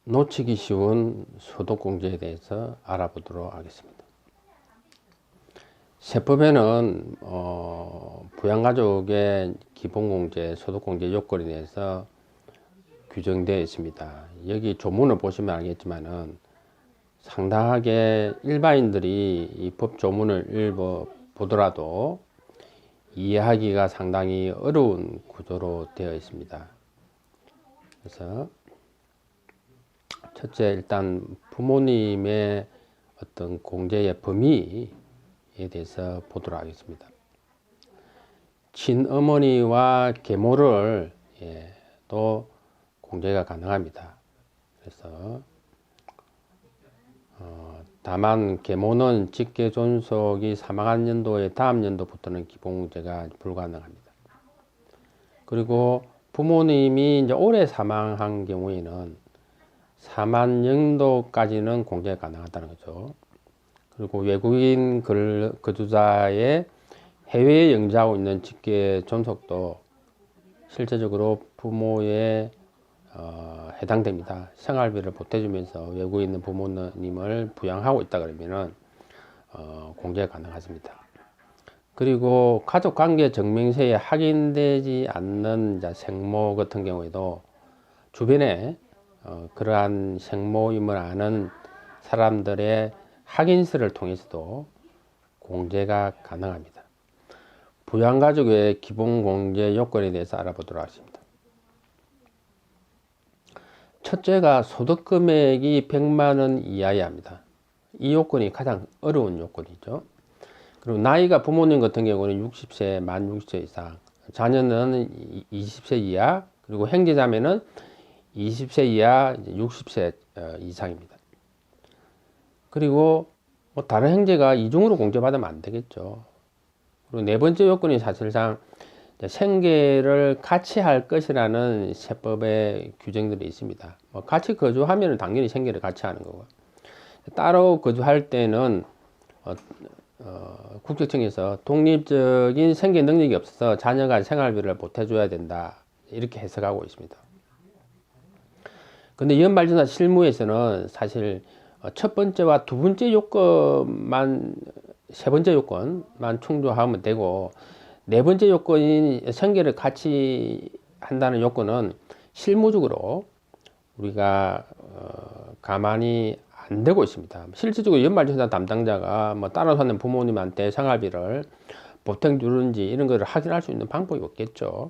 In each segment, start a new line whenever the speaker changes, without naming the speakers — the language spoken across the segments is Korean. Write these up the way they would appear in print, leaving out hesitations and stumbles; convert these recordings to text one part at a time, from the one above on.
놓치기 쉬운 소득공제에 대해서 알아보도록 하겠습니다. 세법에는 부양가족의 기본공제, 소득공제 요건에 대해서 규정되어 있습니다. 여기 조문을 보시면 알겠지만은 상당하게 일반인들이 이 법 조문을 읽어보더라도 이해하기가 상당히 어려운 구조로 되어 있습니다. 그래서 첫째, 일단 부모님의 어떤 공제의 범위에 대해서 보도록 하겠습니다. 친어머니와 계모를 또 공제가 가능합니다. 그래서 다만 계모는 직계 존속이 사망한 연도의 다음 연도부터는 기본공제가 불가능합니다. 그리고 부모님이 이제 올해 사망한 경우에는 사망 연도까지는 공제가 가능하다는 거죠. 그리고 외국인 거주자의 해외에 영주하고 있는 직계 존속도 실제적으로 부모에 해당됩니다. 생활비를 보태주면서 외국에 있는 부모님을 부양하고 있다 그러면은 공제가 가능하십니다. 그리고 가족관계 증명서에 확인되지 않는 생모 같은 경우에도 주변에 그러한 생모임을 아는 사람들의 확인서를 통해서도 공제가 가능합니다. 부양가족의 기본공제 요건에 대해서 알아보도록 하겠습니다. 첫째가 소득금액이 100만원 이하여야 합니다. 이 요건이 가장 어려운 요건이죠. 그리고 나이가 부모님 같은 경우는 60세, 만 60세 이상, 자녀는 20세 이하, 그리고 형제자매는 20세 이하, 60세 이상입니다. 그리고 뭐 다른 형제가 이중으로 공제받으면 안 되겠죠. 그리고 네 번째 요건이 사실상 생계를 같이 할 것이라는 세법의 규정들이 있습니다. 뭐 같이 거주하면 당연히 생계를 같이 하는 거고, 따로 거주할 때는 국세청에서 독립적인 생계 능력이 없어서 자녀가 생활비를 보태줘야 된다, 이렇게 해석하고 있습니다. 근데 연말정산 실무에서는 사실 첫 번째와 두 번째 요건만, 세 번째 요건만 충족하면 되고, 네 번째 요건인 생계를 같이 한다는 요건은 실무적으로 우리가 가만히 안 되고 있습니다. 실질적으로 연말정산 담당자가 뭐 따라 사는 부모님한테 생활비를 보태 주는지 이런 것을 확인할 수 있는 방법이 없겠죠.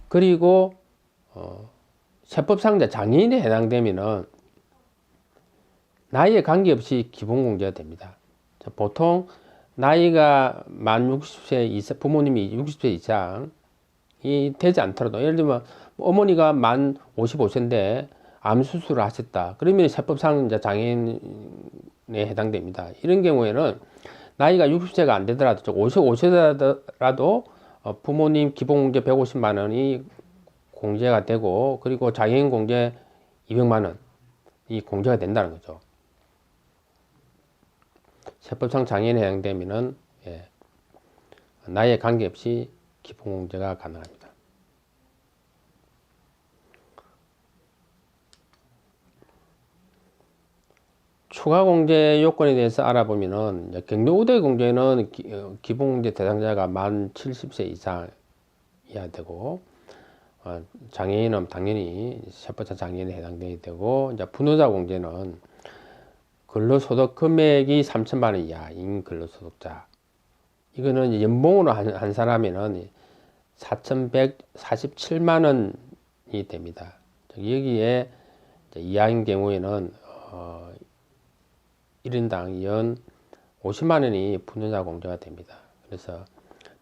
그리고 세법상자 장애인에 해당되면은 나이에 관계없이 기본공제가 됩니다. 보통 나이가 만 60세 이상, 부모님이 60세 이상이 되지 않더라도, 예를 들면 어머니가 만 55세인데 암 수술을 하셨다, 그러면 세법상 장애인에 해당됩니다. 이런 경우에는 나이가 60세가 안 되더라도 55세라도 부모님 기본공제 150만 원이 공제가 되고, 그리고 장애인 공제 200만 원이 공제가 된다는 거죠. 세법상 장애인에 해당되면은 나이에 관계없이 기본공제가 가능합니다. 추가공제 요건에 대해서 알아보면은 경력우대 공제는 기본공제 대상자가 만 70세 이상이어야 되고, 장애인은 당연히 세법상 장애인에 해당되게 되고, 이제 분호자 공제는 근로소득 금액이 3천만 원 이하인 근로소득자, 이거는 연봉으로 한 사람에는 4,147만 원이 됩니다. 여기에 이하인 경우에는 1인당 연 50만 원이 분호자 공제가 됩니다. 그래서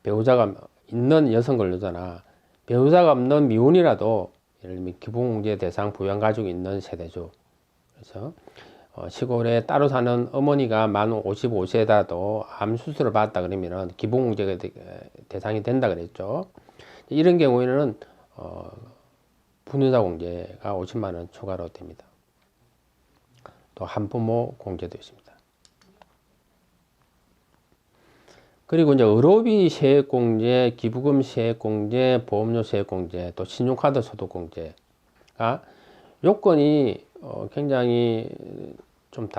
배우자가 있는 여성 근로자나 배우자가 없는 미혼이라도 예를 들면 기본공제 대상 부양가족이 있는 세대죠. 그래서 시골에 따로 사는 어머니가 만 55세라도 암 수술을 받았다 그러면은 기본공제가 대상이 된다 그랬죠. 이런 경우에는 분유자 공제가 50만 원 추가로 됩니다. 또 한부모 공제도 있습니다. 그리고 이제 의료비 세액공제, 기부금 세액공제, 보험료 세액공제, 또 신용카드 소득공제가 요건이 굉장히 좀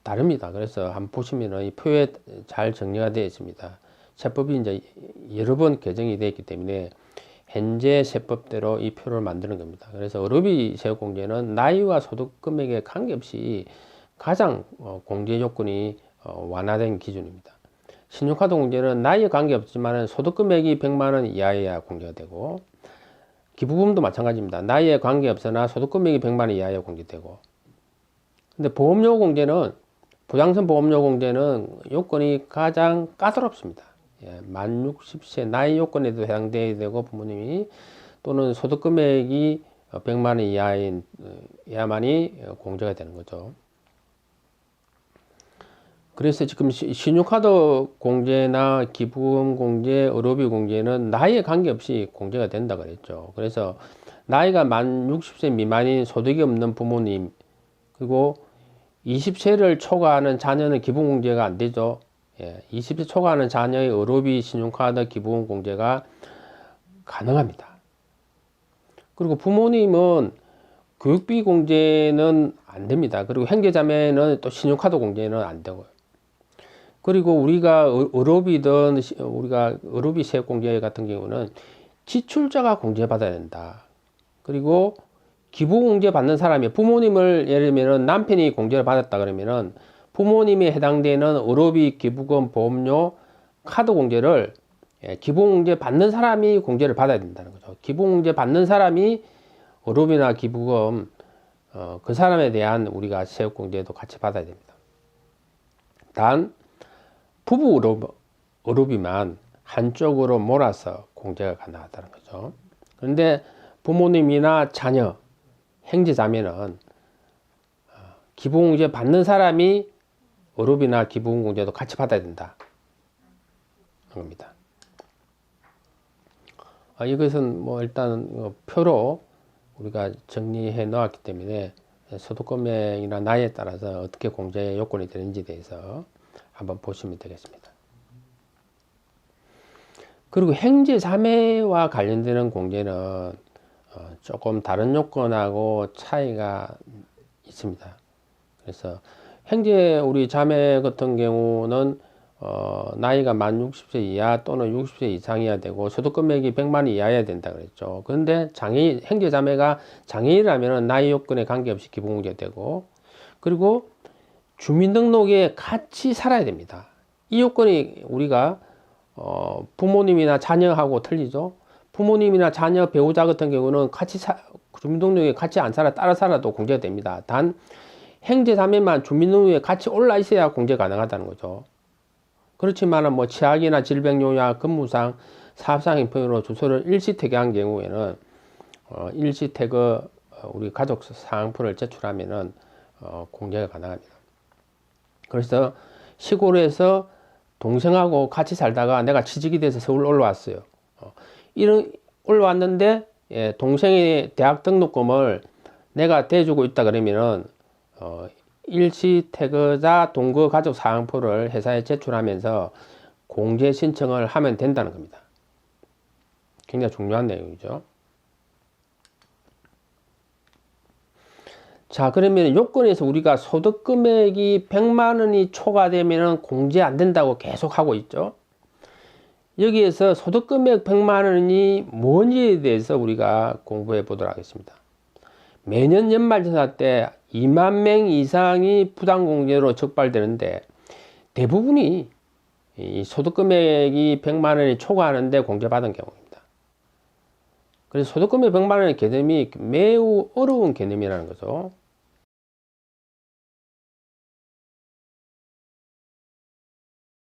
다릅니다. 그래서 한번 보시면은 이 표에 잘 정리가 되어 있습니다. 세법이 이제 여러 번 개정이 되어 있기 때문에 현재 세법대로 이 표를 만드는 겁니다. 그래서 의료비 세액공제는 나이와 소득 금액에 관계없이 가장 공제 요건이 완화된 기준입니다. 신용카드 공제는 나이에 관계없지만 소득 금액이 100만 원 이하여야 공제가 되고, 기부금도 마찬가지입니다. 나이에 관계없으나 소득 금액이 100만 원 이하여야 공제되고, 근데 보험료 공제는, 부장선 보험료 공제는 요건이 가장 까다롭습니다. 만 60세 나이 요건에도 해당되어야 되고, 부모님이 또는 소득 금액이 100만 원 이하야만이 공제가 되는 거죠. 그래서 지금 신용카드 공제나 기부금 공제, 의료비 공제는 나이에 관계없이 공제가 된다 그랬죠. 그래서 나이가 만 60세 미만인 소득이 없는 부모님, 그리고 20세를 초과하는 자녀는 기부금 공제가 안 되죠. 20세 초과하는 자녀의 의료비, 신용카드, 기부금 공제가 가능합니다. 그리고 부모님은 교육비 공제는 안 됩니다. 그리고 형제자매는 또 신용카드 공제는 안 되고요. 그리고 우리가 의료비든 우리가 의료비 세액 공제 같은 경우는 지출자가 공제받아야 된다. 그리고 기부 공제 받는 사람이 부모님을 예를 들면 남편이 공제를 받았다 그러면은 부모님이 해당되는 의료비, 기부금, 보험료, 카드 공제를 기부 공제 받는 사람이 공제를 받아야 된다는 거죠. 기부 공제 받는 사람이 의료비나 기부금 그 사람에 대한 우리가 세액 공제도 같이 받아야 됩니다. 단 부부 의료비만 한쪽으로 몰아서 공제가 가능하다는 거죠. 그런데 부모님이나 자녀, 형제 자매는 기부공제 받는 사람이 의료비나 기부금 공제도 같이 받아야 된다 겁니다. 이것은 뭐 일단 표로 우리가 정리해 놓았기 때문에 소득 금액이나 나이에 따라서 어떻게 공제 요건이 되는지에 대해서 한번 보시면 되겠습니다. 그리고 형제 자매와 관련되는 공제는 조금 다른 요건하고 차이가 있습니다. 그래서 형제 우리 자매 같은 경우는 나이가 만 60세 이하 또는 60세 이상이어야 되고 소득 금액이 100만 원 이하여야 된다 그랬죠. 그런데 장애인, 형제 자매가 장애인이라면 나이 요건에 관계없이 기부공제가 되고, 그리고 주민등록에 같이 살아야 됩니다. 이 요건이 우리가 부모님이나 자녀하고 틀리죠. 부모님이나 자녀, 배우자 같은 경우는 같이 주민등록에 같이 안 살아 따라 살아도 공제가 됩니다. 단 형제 자매만 주민등록에 같이 올라 있어야 공제 가능하다는 거죠. 그렇지만 뭐 치약이나 질병요양, 근무상, 사업상 형편으로 주소를 일시태거한 경우에는 일시태거 우리 가족 사항표를 제출하면은 공제가 가능합니다. 그래서 시골에서 동생하고 같이 살다가 내가 취직이 돼서 서울 올라왔어요. 올라왔는데 동생의 대학 등록금을 내가 대주고 있다 그러면은 일시태거자 동거 가족 사항표를 회사에 제출하면서 공제 신청을 하면 된다는 겁니다. 굉장히 중요한 내용이죠. 자, 그러면 요건에서 우리가 소득 금액이 100만 원이 초과되면 공제 안 된다고 계속 하고 있죠. 여기에서 소득 금액 100만 원이 뭔지에 대해서 우리가 공부해 보도록 하겠습니다. 매년 연말정산 때 2만 명 이상이 부당공제로 적발되는데 대부분이 이 소득 금액이 100만 원이 초과하는데 공제받은 경우입니다. 그래서 소득 금액 100만 원의 개념이 매우 어려운 개념이라는 거죠.